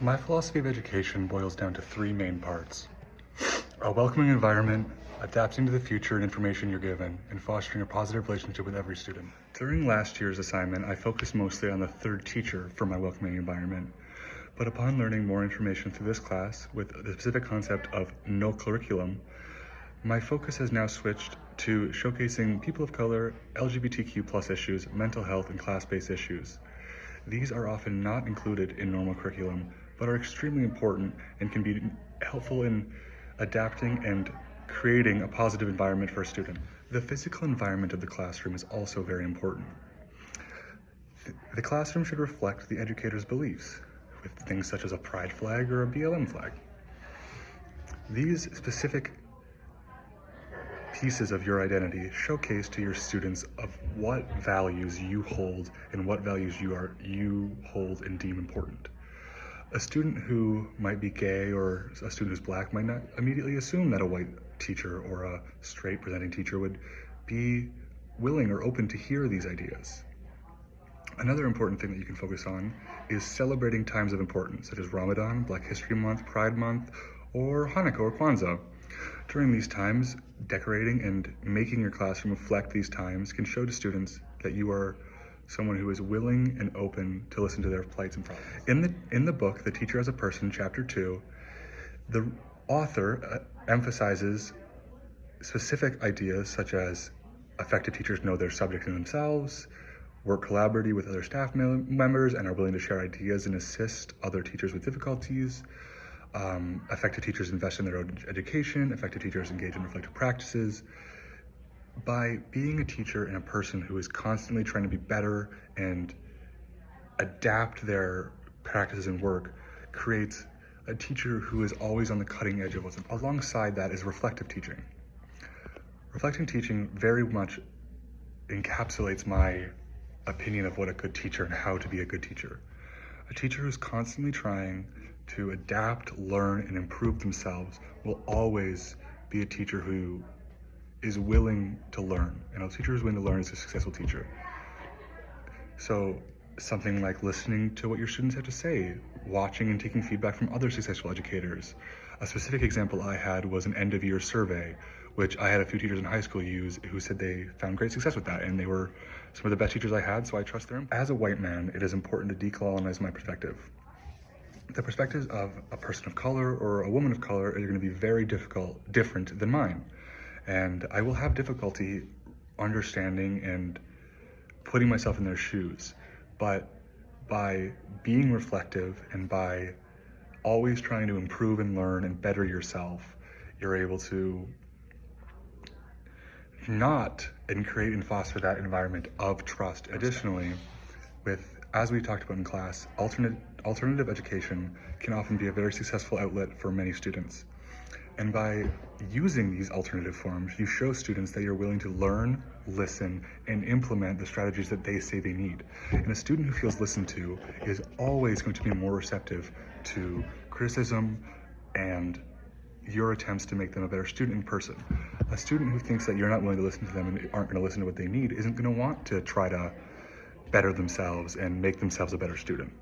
My philosophy of education boils down to three main parts: a welcoming environment, adapting to the future and information you're given, and fostering a positive relationship with every student. During last year's assignment, I focused mostly on the third teacher for my welcoming environment. But upon learning more information through this class with the specific concept of no curriculum, my focus has now switched to showcasing people of color, LGBTQ+ issues, mental health, and class-based issues. These are often not included in normal curriculum, but are extremely important and can be helpful in adapting and creating a positive environment for a student. The physical environment of the classroom is also very important. The classroom should reflect the educator's beliefs, with things such as a pride flag or a BLM flag. These specific pieces of your identity showcase to your students of what values you hold and what values you hold and deem important. A student who might be gay or a student who's black might not immediately assume that a white teacher or a straight presenting teacher would be willing or open to hear these ideas. Another important thing that you can focus on is celebrating times of importance, such as Ramadan, Black History Month, Pride Month, or Hanukkah or Kwanzaa. During these times, decorating and making your classroom reflect these times can show to students that you are someone who is willing and open to listen to their plights and problems. In the book, The Teacher as a Person, Chapter 2, the author emphasizes specific ideas such as effective teachers know their subject in themselves, work collaboratively with other staff members and are willing to share ideas and assist other teachers with difficulties. Effective teachers invest in their own education. Effective teachers engage in reflective practices. By being a teacher and a person who is constantly trying to be better and adapt their practices and work creates a teacher who is always on the cutting edge of what's alongside that is reflective teaching. Reflecting teaching very much encapsulates my opinion of what a good teacher and how to be a good teacher. A teacher who's constantly trying to adapt, learn, and improve themselves will always be a teacher who is willing to learn. And a teacher who's willing to learn is a successful teacher. So something like listening to what your students have to say, watching and taking feedback from other successful educators. A specific example I had was an end-of-year survey, which I had a few teachers in high school use who said they found great success with that, and they were some of the best teachers I had, so I trust them. As a white man, it is important to decolonize my perspective. The perspectives of a person of color or a woman of color are going to be very different than mine. And I will have difficulty understanding and putting myself in their shoes. But by being reflective and by always trying to improve and learn and better yourself, you're able to not and create and foster that environment of trust. Additionally, as we talked about in class, alternative education can often be a very successful outlet for many students. And by using these alternative forms, you show students that you're willing to learn, listen, and implement the strategies that they say they need. And a student who feels listened to is always going to be more receptive to criticism and your attempts to make them a better student in person. A student who thinks that you're not willing to listen to them and aren't going to listen to what they need isn't going to want to try to better themselves and make themselves a better student.